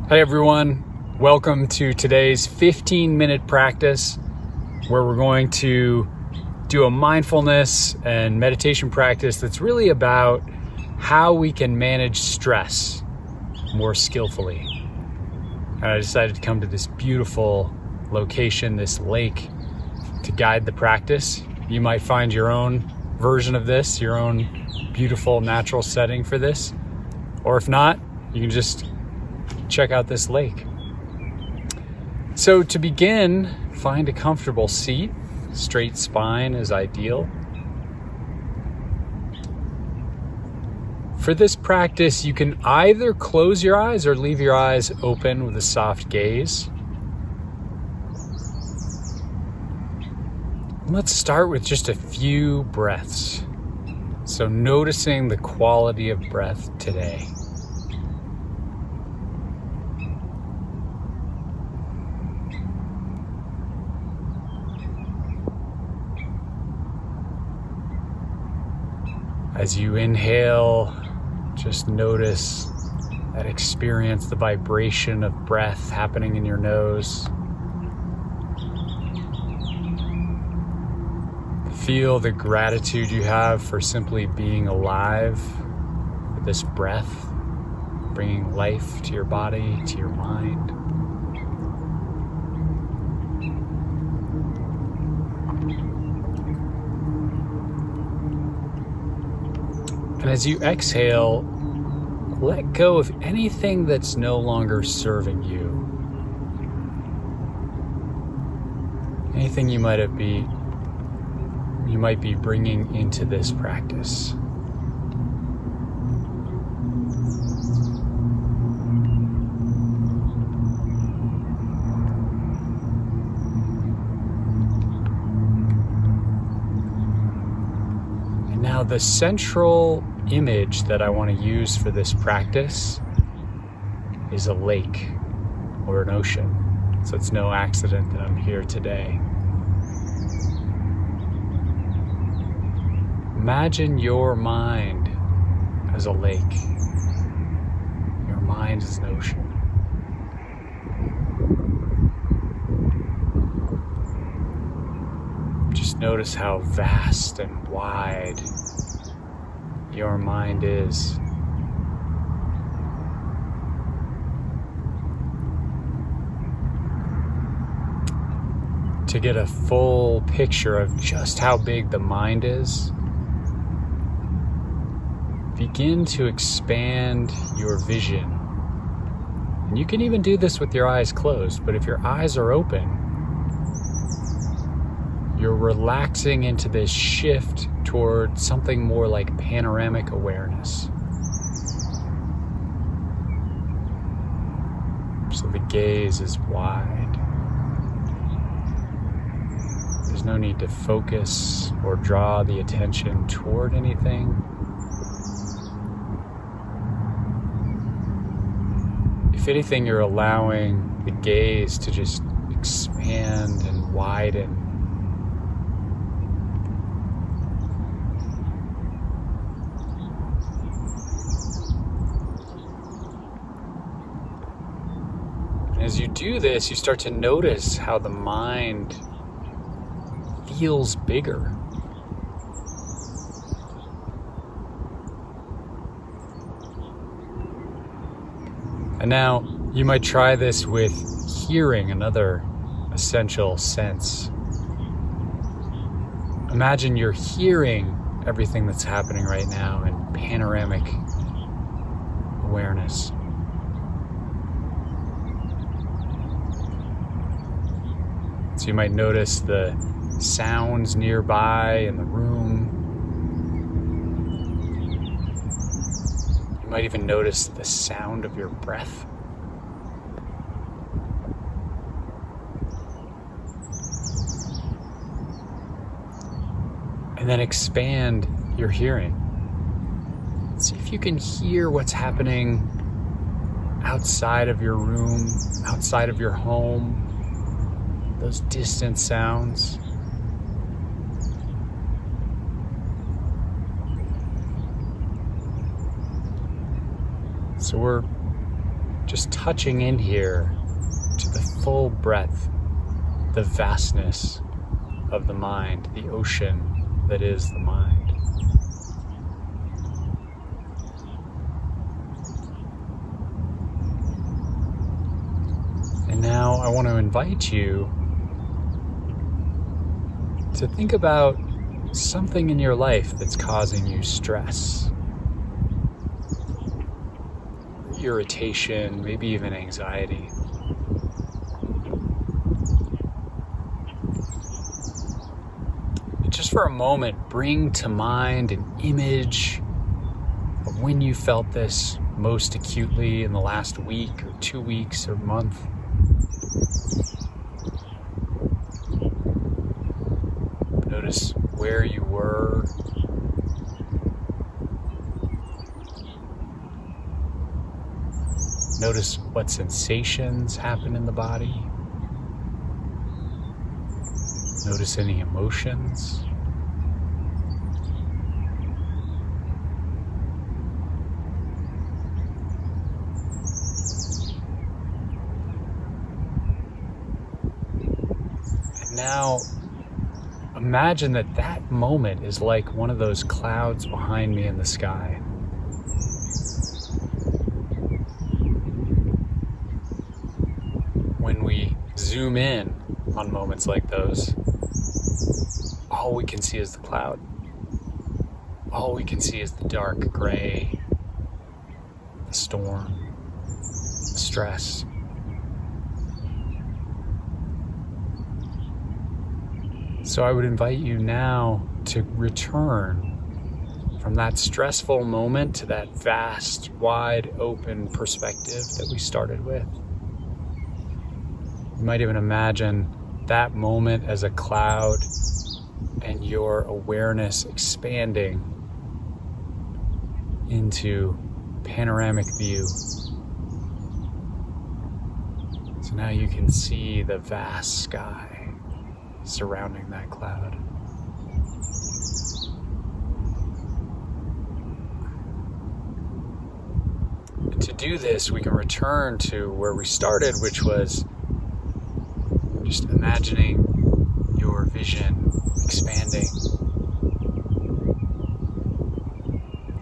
Hi everyone, welcome to today's 15-minute practice where we're going to do a mindfulness and meditation practice that's really about how we can manage stress more skillfully. And I decided to come to this beautiful location, this lake, to guide the practice. You might find your own version of this, your own beautiful natural setting for this, or if not, you can just check out this lake. So to begin, find a comfortable seat. Straight spine is ideal. For this practice, you can either close your eyes or leave your eyes open with a soft gaze. Let's start with just a few breaths. So noticing the quality of breath today. As you inhale, just notice that experience, the vibration of breath happening in your nose. Feel the gratitude you have for simply being alive with this breath, bringing life to your body, to your mind. And as you exhale, let go of anything that's no longer serving you. Anything you might be bringing into this practice. And now the central image that I want to use for this practice is a lake or an ocean. So it's no accident that I'm here today. Imagine your mind as a lake. Your mind is an ocean. Just notice how vast and wide your mind is. To get a full picture of just how big the mind is, begin to expand your vision. And you can even do this with your eyes closed, but if your eyes are open, you're relaxing into this shift toward something more like panoramic awareness. So the gaze is wide. There's no need to focus or draw the attention toward anything. If anything, you're allowing the gaze to just expand and widen. As you do this, you start to notice how the mind feels bigger. And now you might try this with hearing, another essential sense. Imagine you're hearing everything that's happening right now in panoramic awareness. So you might notice the sounds nearby in the room. You might even notice the sound of your breath. And then expand your hearing. See if you can hear what's happening outside of your room, outside of your home. Those distant sounds. So we're just touching in here to the full breadth, the vastness of the mind, the ocean that is the mind. And now I want to invite you to think about something in your life that's causing you stress, irritation, maybe even anxiety. And just for a moment, bring to mind an image of when you felt this most acutely in the last week or 2 weeks or month. Notice where you were. Notice what sensations happen in the body. Notice any emotions. And now, imagine that moment is like one of those clouds behind me in the sky. When we zoom in on moments like those, all we can see is the cloud. All we can see is the dark gray, the storm, the stress. So I would invite you now to return from that stressful moment to that vast, wide open perspective that we started with. You might even imagine that moment as a cloud and your awareness expanding into panoramic view. So now you can see the vast sky surrounding that cloud. And to do this, we can return to where we started, which was just imagining your vision expanding,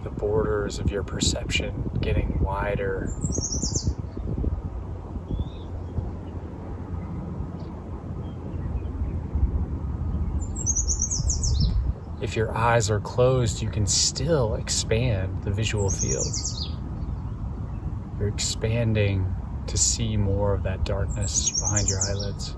the borders of your perception getting wider. If your eyes are closed, you can still expand the visual field. You're expanding to see more of that darkness behind your eyelids.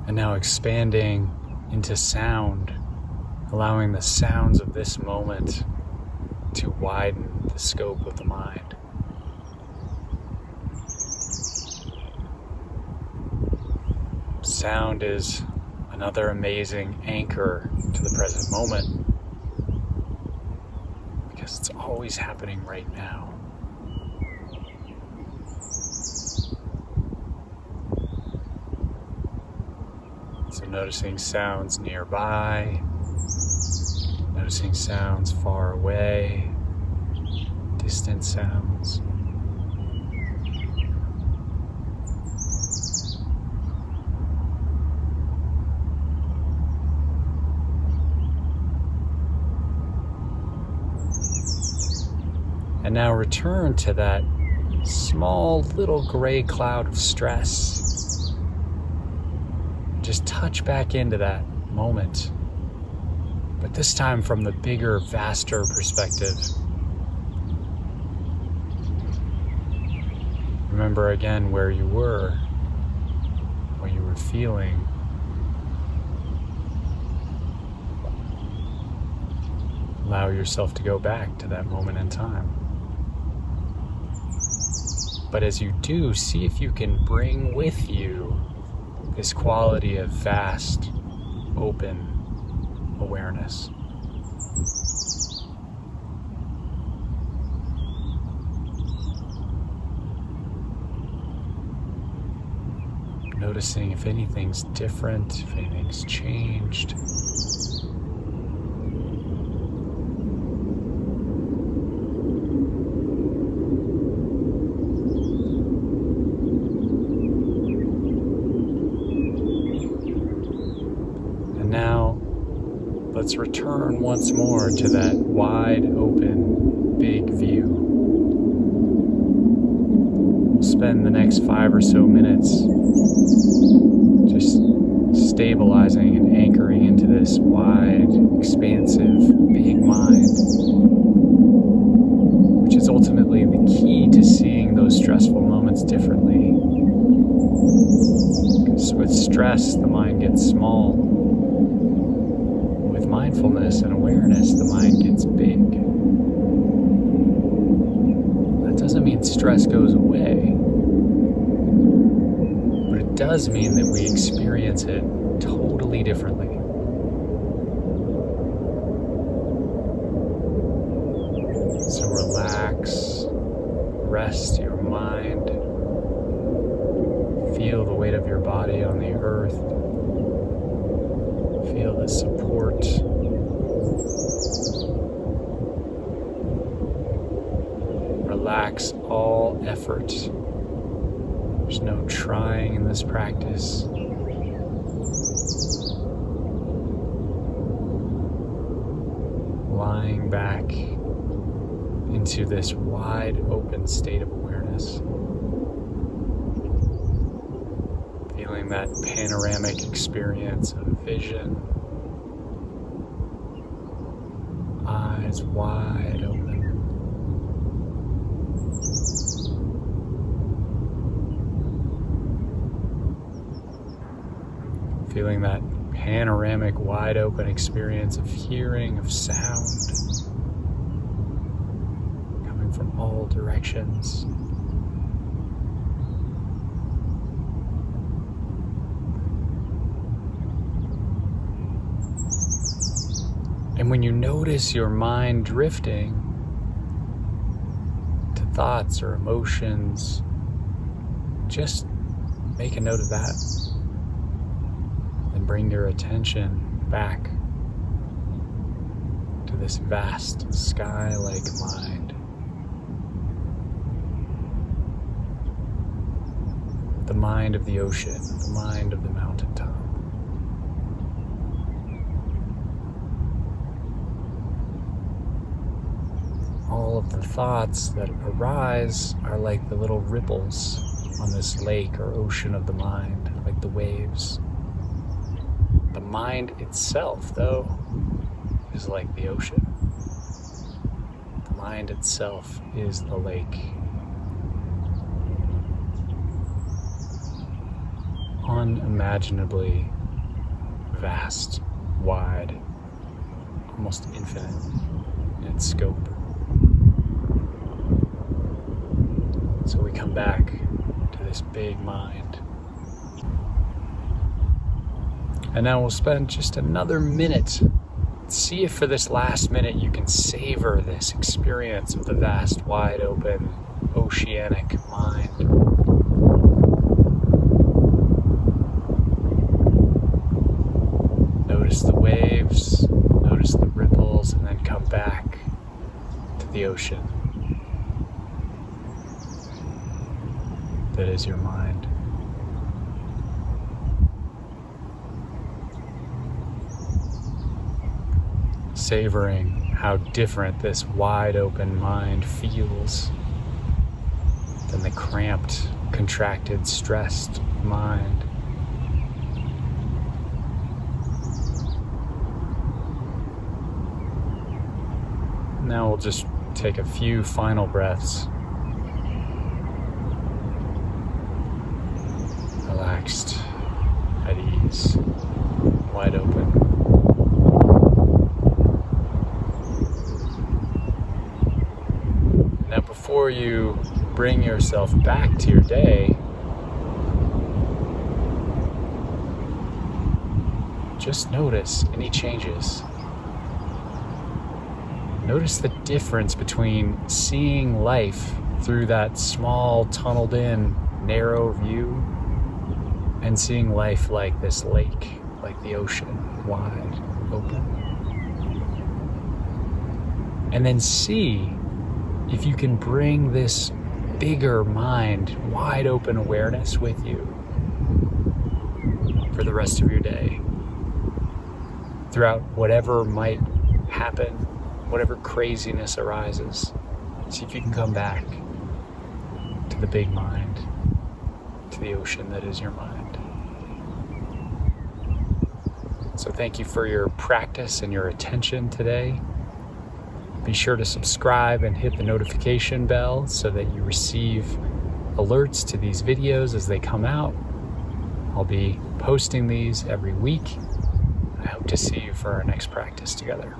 And now expanding into sound, allowing the sounds of this moment to widen the scope of the mind. Sound is another amazing anchor to the present moment because it's always happening right now. So noticing sounds nearby, noticing sounds far away, distant sounds. And now return to that small little gray cloud of stress. Just touch back into that moment, but this time from the bigger, vaster perspective. Remember again where you were, what you were feeling. Allow yourself to go back to that moment in time. But as you do, see if you can bring with you this quality of vast, open awareness. Noticing if anything's different, if anything's changed. let's return once more to that wide open, big view. We'll spend the next 5 or so minutes just stabilizing and anchoring into this wide, expansive, big mind, which is ultimately the key to seeing those stressful moments differently. Because with stress, the mind gets small. With mindfulness and awareness, the mind gets big. That doesn't mean stress goes away, but it does mean that we experience it totally differently. So relax, rest your mind, feel the weight of your body on the earth, feel the support. Relax all effort. There's no trying in this practice. Lying back into this wide open state of awareness. Feeling that panoramic experience of vision. Eyes wide open. Feeling that panoramic, wide open experience of hearing, of sound, coming from all directions. And when you notice your mind drifting to thoughts or emotions, just make a note of that. And bring your attention back to this vast sky-like mind. The mind of the ocean, the mind of the mountaintop. All of the thoughts that arise are like the little ripples on this lake or ocean of the mind, like the waves. The mind itself, though, is like the ocean. The mind itself is the lake. Unimaginably vast, wide, almost infinite in its scope. So we come back to this big mind. And now we'll spend just another minute. See if for this last minute you can savor this experience of the vast, wide open, oceanic mind. Notice the waves, notice the ripples, and then come back to the ocean that is your mind. Savoring how different this wide open mind feels than the cramped, contracted, stressed mind. Now we'll just take a few final breaths. Relaxed, at ease, wide open. Now before you bring yourself back to your day, just notice any changes. Notice the difference between seeing life through that small, tunneled in, narrow view and seeing life like this lake, like the ocean, wide open. And then see if you can bring this bigger mind, wide open awareness with you for the rest of your day. throughout whatever might happen, whatever craziness arises. See if you can come back to the big mind, to the ocean that is your mind. So thank you for your practice and your attention today. Be sure to subscribe and hit the notification bell so that you receive alerts to these videos as they come out. I'll be posting these every week. I hope to see you for our next practice together.